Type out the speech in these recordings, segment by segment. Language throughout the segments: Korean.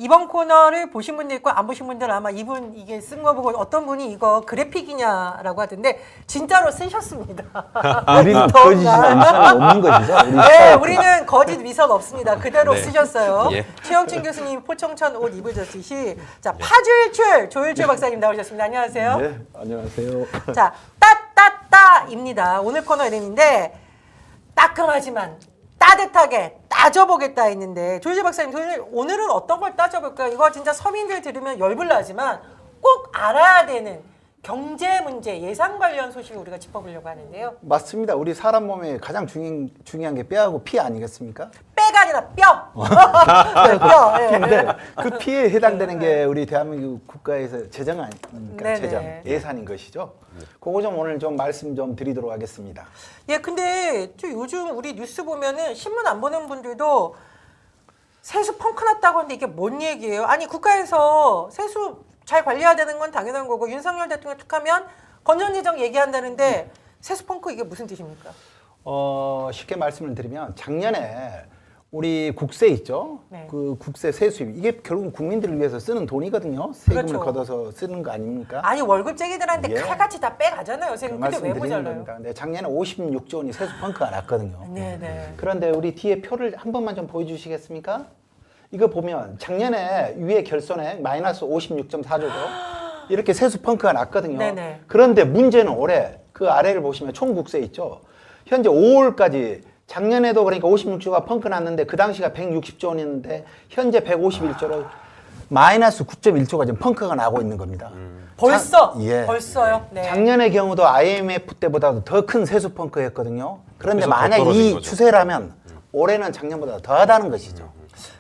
이번 코너를 보신 분들 있고 안 보신 분들은 아마 이분 이게 쓴 거 보고 어떤 분이 이거 그래픽이냐라고 하던데 진짜로 쓰셨습니다. 우리는 거짓이 없는 것이죠. 네, 우리는 거짓 위선 없습니다. 그대로 네. 쓰셨어요. 예. 최영진 교수님 포청천 옷 입으셨듯이 자 파주일출 조일출 박사님 나오셨습니다. 안녕하세요. 네, 안녕하세요. 자 따따따입니다. 오늘 코너 이름인데 따끔하지만 따뜻하게 따져보겠다 했는데 조일출 박사님 오늘은 어떤 걸 따져볼까요? 이거 진짜 서민들 들으면 열불나지만 꼭 알아야 되는 경제 문제 예산 관련 소식을 우리가 짚어보려고 하는데요. 맞습니다. 우리 사람 몸에 가장 중요한 게 뼈하고 피 아니겠습니까? 빼가 아니라 뼈. 네, 뼈. 예. 근데 그 피에 해당되는 게 우리 대한민국 국가에서 재정 아닙니까? 네네. 재정, 예산인 것이죠. 그거 좀 오늘 좀 말씀 좀 드리도록 하겠습니다. 예, 근데 저 요즘 우리 뉴스 보면은 신문 안 보는 분들도 세수 펑크 났다고 하는데 이게 뭔 얘기예요? 아니 국가에서 세수 잘 관리해야 되는 건 당연한 거고 윤석열 대통령 툭하면 건전재정 얘기한다는데 세수 펑크 이게 무슨 뜻입니까? 쉽게 말씀을 드리면 작년에 우리 국세 있죠? 네. 그 국세 세수입 이게 결국 국민들을 위해서 쓰는 돈이거든요. 세금을 그렇죠. 걷어서 쓰는 거 아닙니까? 아니 월급쟁이들한테 예. 칼같이 다 빼가잖아요. 세금. 근데 왜 말씀드리는 모자라요? 겁니다. 근데 작년에 56조 원이 세수 펑크가 났거든요. 네네. 그런데 우리 뒤에 표를 한 번만 좀 보여주시겠습니까? 이거 보면 작년에 위에 결손액 마이너스 56.4조죠. 이렇게 세수 펑크가 났거든요. 네네. 그런데 문제는 올해 그 아래를 보시면 총국세 있죠. 현재 5월까지 작년에도 그러니까 56조가 펑크 났는데 그 당시가 160조 원이었는데 현재 151조로 마이너스 9.1조가 지금 펑크가 나고 있는 겁니다. 벌써? 예. 벌써요? 네. 작년의 경우도 IMF 때보다도 더 큰 세수 펑크였거든요. 그런데 그래서 더 만약 떨어진 이 거죠. 추세라면 올해는 작년보다 더하다는 것이죠.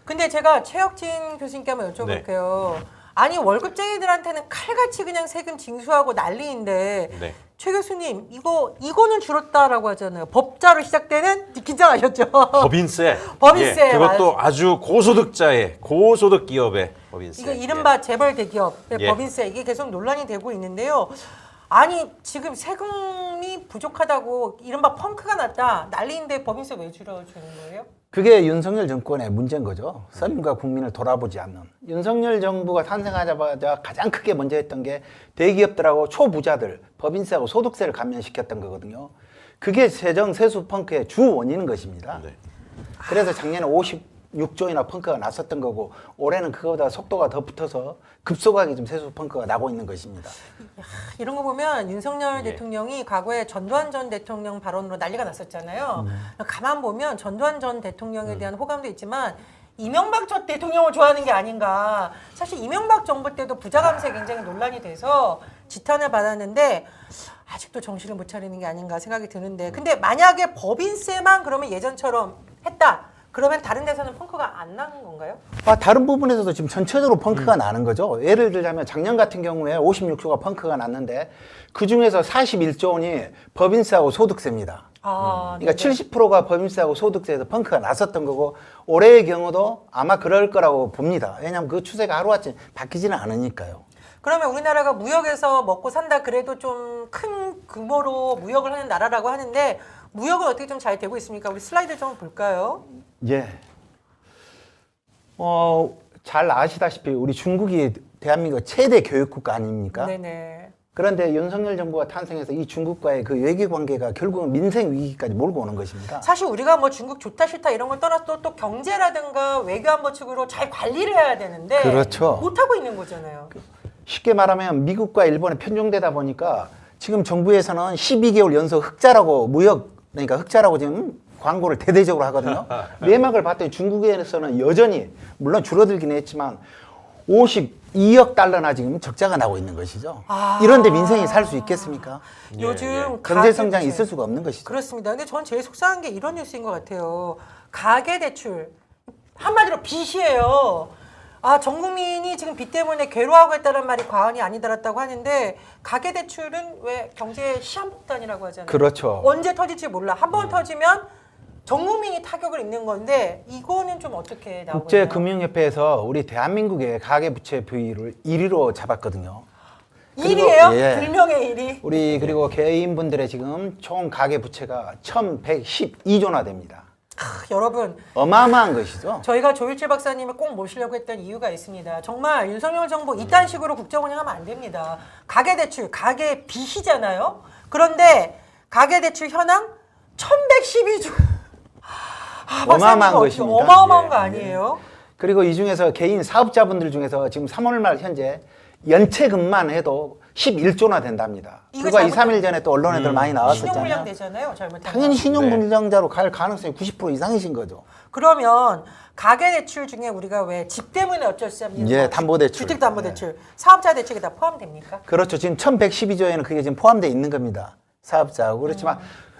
근데 제가 최혁진 교수님께 한번 여쭤볼게요. 아니 월급쟁이들한테는 칼같이 그냥 세금 징수하고 난리인데 네. 최 교수님 이거는 줄었다라고 하잖아요. 법자로 시작되는 긴장하셨죠? 법인세. 법인세, 예, 그것도 아주 고소득자의 고소득 기업의 법인세. 이게 이른바 재벌 대기업의 예. 법인세 이게 계속 논란이 되고 있는데요. 아니 지금 세금이 부족하다고 이른바 펑크가 났다 난리인데 법인세 왜 줄여주는 거예요? 그게 윤석열 정권의 문제인 거죠. 서민과 국민을 돌아보지 않는. 윤석열 정부가 탄생하자마자 가장 크게 먼저 했던 게 대기업들하고 초부자들 법인세하고 소득세를 감면시켰던 거거든요. 그게 세정 세수 펑크의 주 원인인 것입니다. 네. 그래서 작년에 56조이나 펑크가 났었던 거고 올해는 그거보다 속도가 더 붙어서 급속하게 좀 세수 펑크가 나고 있는 것입니다. 이런 거 보면 윤석열 예. 대통령이 과거에 전두환 전 대통령 발언으로 난리가 났었잖아요. 가만 보면 전두환 전 대통령에 대한 호감도 있지만 이명박 전 대통령을 좋아하는 게 아닌가. 사실 이명박 정부 때도 부자 감세 굉장히 논란이 돼서 지탄을 받았는데 아직도 정신을 못 차리는 게 아닌가 생각이 드는데 근데 만약에 법인세만 그러면 예전처럼 했다. 그러면 다른 데서는 펑크가 안 나는 건가요? 다른 부분에서도 지금 전체적으로 펑크가 나는 거죠. 예를 들자면 작년 같은 경우에 56조가 펑크가 났는데 그 중에서 41조 원이 법인세하고 소득세입니다. 아, 그러니까 네네. 70%가 법인세하고 소득세에서 펑크가 났었던 거고 올해의 경우도 아마 그럴 거라고 봅니다. 왜냐하면 그 추세가 하루아침에 바뀌지는 않으니까요. 그러면 우리나라가 무역에서 먹고 산다 그래도 좀 큰 규모로 무역을 하는 나라라고 하는데 무역은 어떻게 좀 잘 되고 있습니까? 우리 슬라이드 좀 볼까요? 예. 잘 아시다시피 우리 중국이 대한민국 최대 교육국가 아닙니까? 네네. 그런데 윤석열 정부가 탄생해서 이 중국과의 그 외교 관계가 결국은 민생 위기까지 몰고 오는 것입니다. 사실 우리가 뭐 중국 좋다 싫다 이런 걸 떠나서 또 경제라든가 외교안보 측으로 잘 관리를 해야 되는데 그렇죠. 못하고 있는 거잖아요. 쉽게 말하면 미국과 일본에 편중되다 보니까 지금 정부에서는 12개월 연속 흑자라고 그러니까 흑자라고 지금 광고를 대대적으로 하거든요. 내막을 봤더니 중국에서는 여전히 물론 줄어들긴 했지만 52억 달러나 지금 적자가 나고 있는 것이죠. 이런데 민생이 살 수 있겠습니까? 요즘 경제 성장이 가계대출. 있을 수가 없는 것이죠. 그렇습니다. 근데 전 제일 속상한 게 이런 뉴스인 것 같아요. 가계대출 한마디로 빚이에요. 전 국민이 지금 빚 때문에 괴로워하고 있다는 말이 과언이 아니더랐다고 하는데 가계대출은 왜 경제의 시한폭탄이라고 하잖아요. 그렇죠. 언제 터질지 몰라. 한 번 터지면 전 국민이 타격을 입는 건데 이거는 좀 어떻게 나오고 있나요? 국제금융협회에서 우리 대한민국의 가계부채 비율을 1위로 잡았거든요. 그리고 1위예요? 예. 불명의 1위. 우리 그리고 개인분들의 지금 총 가계부채가 1,112조나 됩니다. 여러분 어마어마한 것이죠. 저희가 조일철 박사님을 꼭 모시려고 했던 이유가 있습니다. 정말 윤석열 정부 이딴 식으로 국정 운영하면 안 됩니다. 가계대출, 가계 빚이잖아요. 그런데 가계대출 현황 1112조. 어마어마한 것입니다. 어마어마한 거 예. 아니에요? 그리고 이 중에서 개인 사업자분들 중에서 지금 3월 말 현재 연체금만 해도 11조나 된답니다. 이거 불과 2, 잘못하면 3일 전에 또 언론에들 많이 나왔었잖아요. 신용불량 되잖아요. 잘못하면. 당연히 신용불량자로 갈 가능성이 90% 이상이신 거죠. 그러면 가계대출 중에 우리가 왜 집 때문에 어쩔 수 없는 예, 거, 담보대출. 주택담보대출, 사업자 대출이 다 포함됩니까? 그렇죠. 지금 1112조에는 그게 지금 포함되어 있는 겁니다. 사업자하고. 그렇지만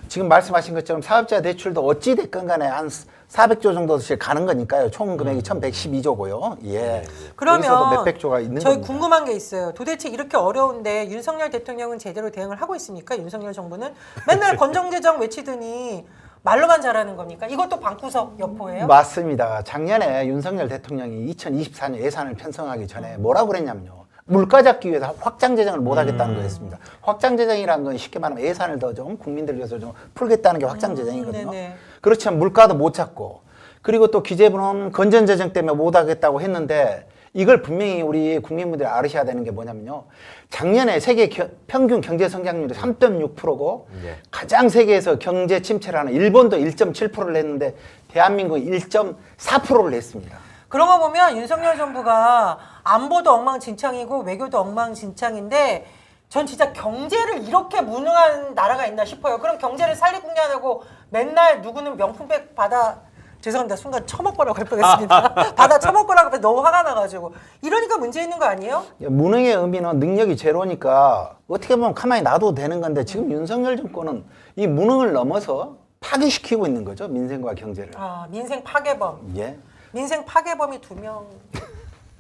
지금 말씀하신 것처럼 사업자 대출도 어찌 됐건 간에 한 400조 정도씩 가는 거니까요. 총 금액이 1112조고요. 예. 그러면 여기서도 몇백 조가 있는 저희 겁니다. 궁금한 게 있어요. 도대체 이렇게 어려운데 윤석열 대통령은 제대로 대응을 하고 있습니까? 윤석열 정부는 맨날 건정재정 외치더니 말로만 잘하는 겁니까? 이것도 방구석 여포예요? 맞습니다. 작년에 윤석열 대통령이 2024년 예산을 편성하기 전에 뭐라고 그랬냐면요. 물가 잡기 위해서 확장 재정을 못 하겠다는 거였습니다. 확장 재정이라는 건 쉽게 말하면 예산을 더 좀 국민들 위해서 좀 풀겠다는 게 확장 재정이거든요. 네네. 그렇지만 물가도 못 잡고 그리고 또 기재부는 건전 재정 때문에 못 하겠다고 했는데 이걸 분명히 우리 국민분들이 알으셔야 되는 게 뭐냐면요. 작년에 세계 평균 경제 성장률이 3.6%고 예. 가장 세계에서 경제 침체를 하는 일본도 1.7%를 냈는데 대한민국은 1.4%를 냈습니다. 그런 거 보면 윤석열 정부가 안보도 엉망진창이고 외교도 엉망진창인데 전 진짜 경제를 이렇게 무능한 나라가 있나 싶어요. 그럼 경제를 살리고 안 하고 맨날 누구는 명품백 받아 죄송합니다. 순간 처먹거라고 할 뻔했습니다. 받아 처먹거라고 해서 너무 화가 나가지고 이러니까 문제 있는 거 아니에요? 무능의 의미는 능력이 제로니까 어떻게 보면 가만히 놔도 되는 건데 지금 윤석열 정권은 이 무능을 넘어서 파괴시키고 있는 거죠. 민생과 경제를. 아 민생 파괴범. 예. 민생 파괴범이 두 명입니까?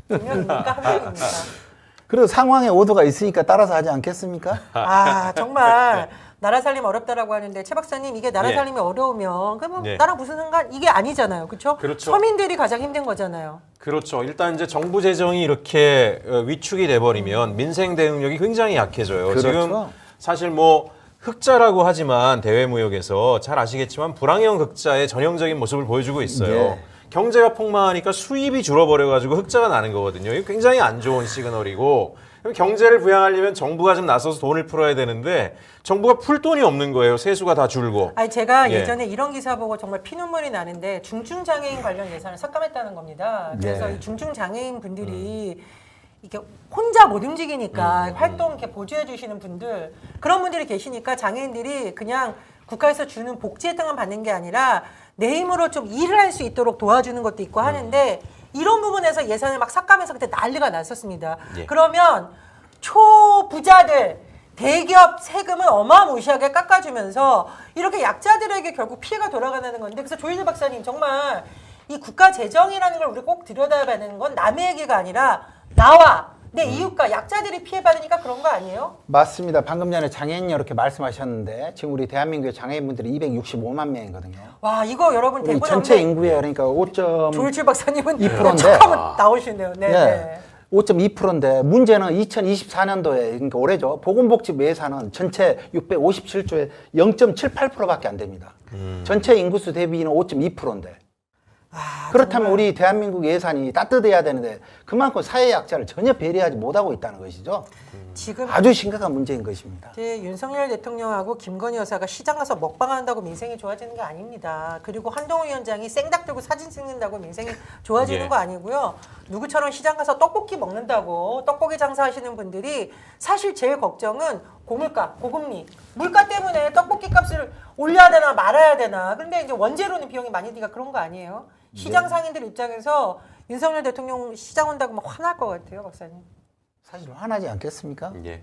한 명입니까? 그리고 상황의 오도가 있으니까 따라서 하지 않겠습니까? 아 정말 나라 살림 어렵다라고 하는데 최 박사님 이게 나라 예. 살림이 어려우면 그러면 예. 나랑 무슨 상관 이게 아니잖아요, 그렇죠? 그렇죠. 서민들이 가장 힘든 거잖아요. 그렇죠. 일단 이제 정부 재정이 이렇게 위축이 돼버리면 민생 대응력이 굉장히 약해져요. 그렇죠. 지금 사실 뭐 흑자라고 하지만 대외무역에서 잘 아시겠지만 불황형 흑자의 전형적인 모습을 보여주고 있어요. 예. 경제가 폭망하니까 수입이 줄어버려가지고 흑자가 나는 거거든요. 이거 굉장히 안 좋은 시그널이고 그럼 경제를 부양하려면 정부가 좀 나서서 돈을 풀어야 되는데 정부가 풀 돈이 없는 거예요. 세수가 다 줄고. 아니 제가 예. 예전에 이런 기사 보고 정말 피눈물이 나는데 중증 장애인 관련 예산을 삭감했다는 겁니다. 그래서 예. 이 중증 장애인 분들이 이게 혼자 못 움직이니까 활동 이렇게 보조해 주시는 분들 그런 분들이 계시니까 장애인들이 그냥 국가에서 주는 복지 혜택만 받는 게 아니라 내 힘으로 좀 일을 할 수 있도록 도와주는 것도 있고 하는데 이런 부분에서 예산을 막 삭감해서 그때 난리가 났었습니다. 예. 그러면 초부자들 대기업 세금을 어마무시하게 깎아주면서 이렇게 약자들에게 결국 피해가 돌아가는 건데 그래서 조일재 박사님 정말 이 국가 재정이라는 걸 우리 꼭 들여다봐야 되는 건 남의 얘기가 아니라 나와 내 이웃과 약자들이 피해받으니까 그런 거 아니에요? 맞습니다. 방금 전에 장애인이 이렇게 말씀하셨는데 지금 우리 대한민국의 장애인분들이 265만 명이거든요. 와 이거 여러분 우리 대본 전체 없는데 인구의 그러니까 5.2%인데 조일철 박사님은 2%인데. 척하면 나오시네요. 네. 네. 5.2%인데 문제는 2024년도에 그러니까 올해죠. 보건복지부 예산은 전체 657조에 0.78%밖에 안 됩니다. 전체 인구수 대비는 5.2%인데 그렇다면 정말. 우리 대한민국 예산이 따뜻해야 되는데 그만큼 사회 약자를 전혀 배려하지 못하고 있다는 것이죠. 지금 아주 심각한 문제인 것입니다. 이제 윤석열 대통령하고 김건희 여사가 시장 가서 먹방한다고 민생이 좋아지는 게 아닙니다. 그리고 한동훈 위원장이 생닭 들고 사진 찍는다고 민생이 좋아지는 예. 거 아니고요. 누구처럼 시장 가서 떡볶이 먹는다고 떡볶이 장사하시는 분들이 사실 제일 걱정은 고물가, 고금리, 물가 때문에 떡볶이 값을 올려야 되나 말아야 되나. 근데 이제 원재료는 비용이 많이 드니까 그런 거 아니에요. 시장 상인들 입장에서 윤석열 대통령 시장 온다고 막 화날 것 같아요, 박사님. 사실 화나지 않겠습니까? 예.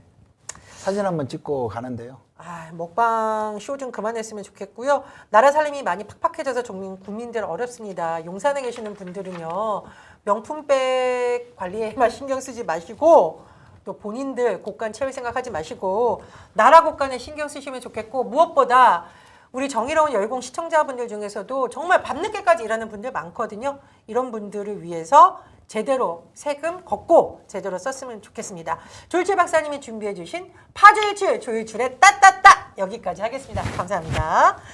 사진 한번 찍고 가는데요. 아, 먹방 쇼 좀 그만했으면 좋겠고요. 나라 살림이 많이 팍팍해져서 국민들 어렵습니다. 용산에 계시는 분들은요. 명품백 관리에만 신경 쓰지 마시고 또 본인들 곳간 채울 생각하지 마시고 나라 곳간에 신경 쓰시면 좋겠고 무엇보다 우리 정의로운 열공 시청자분들 중에서도 정말 밤늦게까지 일하는 분들 많거든요. 이런 분들을 위해서 제대로 세금 걷고 제대로 썼으면 좋겠습니다. 조일철 박사님이 준비해 주신 파조일출 조일출의 따따따 여기까지 하겠습니다. 감사합니다.